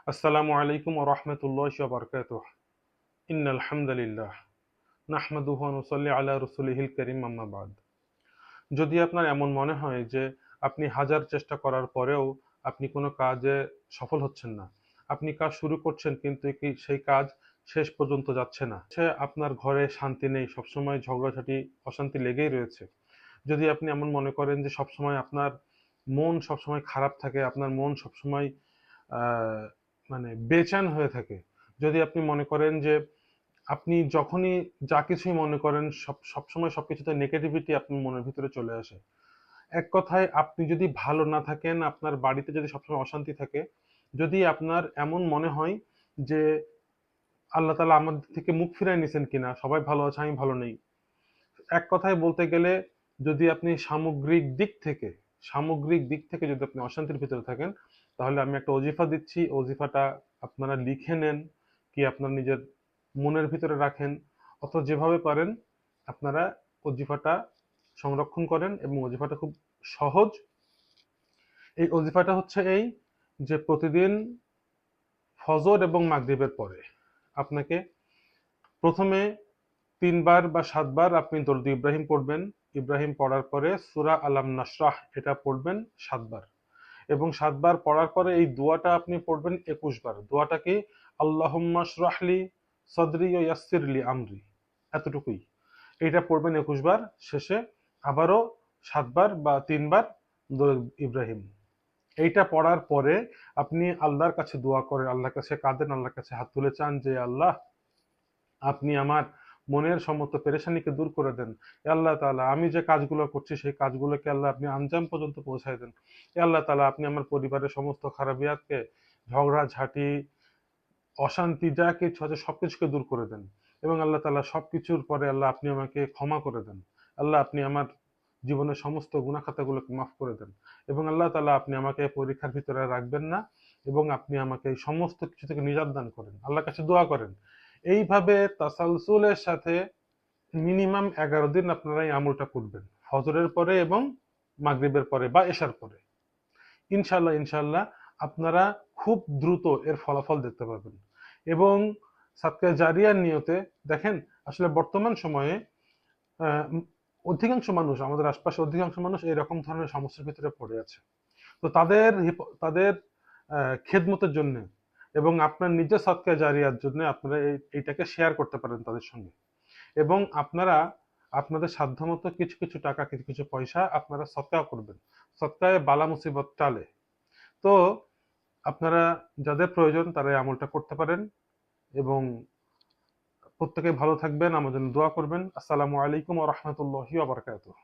আসসালামু আলাইকুম ওয়া রাহমাতুল্লাহি ওয়া বারাকাতুহু। ইন্নাল হামদালিল্লাহ নাহমাদুহু ওয়া নুসাল্লি আলা রাসূলিহিল কারীম আম্মা বাদ। যদি আপনার এমন মনে হয় যে আপনি হাজার চেষ্টা করার পরেও আপনি কোনো কাজে সফল হচ্ছেন না, আপনি কাজ শুরু করছেন কিন্তু সেই কাজ শেষ পর্যন্ত যাচ্ছে না, আপনার ঘরে শান্তি নেই, সবসময় ঝগড়াঝাটি অশান্তি লেগেই রয়েছে, যদি আপনি এমন মনে করেন যে সবসময় আপনার মন সবসময় খারাপ থাকে, আপনার মন সবসময় আহ, মানে বেচেন হয়ে থাকে, যদি আপনি মনে করেন যে আপনি যখনই যা কিছুই মনে করেন সবসময় সবকিছুতে নেগেটিভিটি আপনার মনের ভিতরে চলে আসে, এক কথায় আপনি যদি ভালো না থাকেন, আপনার বাড়িতে যদি সবসময় অশান্তি থাকে, যদি আপনার এমন মনে হয় যে আল্লাহ তাআলা আমাদের থেকে মুখ ফিরায় নিছেন কিনা, সবাই ভালো আছে আমি ভালো নেই, এক কথায় বলতে গেলে যদি আপনি সামগ্রিক দিক থেকে যদি আপনি অশান্তির ভিতরে থাকেন, তাহলে আমি একটা অজিফা দিচ্ছি, অজিফাটা আপনারা লিখে নেন, কি আপনার নিজের মনের ভিতরে রাখেন, অথবা যেভাবে পারেন আপনারা অজিফাটা সংরক্ষণ করেন। এবং অজিফাটা খুব সহজ। এই অজিফাটা হচ্ছে এই, যে প্রতিদিন ফজর এবং মাগরিবের পরে আপনাকে প্রথমে ৩ বার বা ৭ বার আপনি দরুদ ইব্রাহিম পড়বেন। ইব্রাহিম পড়ার পরে সূরা আলাম নাশরাহ এটা পড়বেন ৭ বার, এবং ৭ বার পড়ার পরে এই দোয়াটা আপনি পড়বেন ২১ বার। দোয়াটা কি? আল্লাহুম্মা শরাহলি সদরি ওয়া ইয়াসসিরলি আমরি, এতটুকুই। এইটা পড়বেন ২১ বার। শেষে আবারও ৭ বার বা ৩ বার দরুদ ইব্রাহিম। এইটা পড়ার পরে আপনি আল্লাহর কাছে দোয়া করেন, আল্লাহর কাছে কাঁদেন, আল্লাহর কাছে হাত তুলে চান যে আল্লাহ, আপনি আমার মনের সমস্ত পেরেশানিকে দূর করে দেন। এ আল্লাহ তাআলা, আমি যে কাজগুলো করছি সেই কাজগুলোকে আল্লাহ আপনি আঞ্জাম পর্যন্ত পৌঁছায় দেন। এ আল্লাহ তাআলা, আপনি আমার পরিবারের সমস্ত খারাপিয়াতকে, ঝগড়া ঝাঁটি অশান্তি যা কিছু আছে সবকিছুকে দূর করে দেন। এবং আল্লাহ তাআলা সবকিছুর পরে আল্লাহ আপনি আমাকে ক্ষমা করে দেন। আল্লাহ আপনি আমার জীবনের সমস্ত গুনাহ খাতাগুলোকে মাফ করে দেন। এবং আল্লাহ তাআলা, আপনি আমাকে পরীক্ষার ভিতরে রাখবেন না, এবং আপনি আমাকে এই সমস্ত কিছু থেকে নিজাত দান করেন। আল্লাহর কাছে দোয়া করেন। এইভাবে তাসালসুলের সাথে মিনিমাম ১১ দিন আপনারা এই আমলটা করবেন, ফজরের পরে এবং মাগরিবের পরে বা এশার পরে। ইনশাল্লাহ ইনশাল্লাহ আপনারা খুব দ্রুত এর ফলাফল দেখতে পাবেন। এবং সাদকা জারিয়ার নিয়তে দেখেন, আসলে বর্তমান সময়ে আহ, অধিকাংশ মানুষ, আমাদের আশপাশে অধিকাংশ মানুষ এরকম ধরনের সমস্যার ভিতরে পড়ে আছে। তো তাদের খেদমতের জন্য এবং আপনার নিজের সাদকা জারিয়ার জন্য আপনারা এইটাকে শেয়ার করতে পারেন তাদের সঙ্গে। এবং আপনারা আপনাদের সাধ্যমতো কিছু কিছু টাকা, কিছু কিছু পয়সা আপনারা সৎকা করবেন। সৎকায় বালা মুসিবত টালে। তো আপনারা যাদের প্রয়োজন তারা এই আমলটা করতে পারেন। এবং প্রত্যেকে ভালো থাকবেন, আমার জন্য দোয়া করবেন। আসসালামু আলাইকুম ওয়া রাহমাতুল্লাহি ওয়া বারাকাতুহু।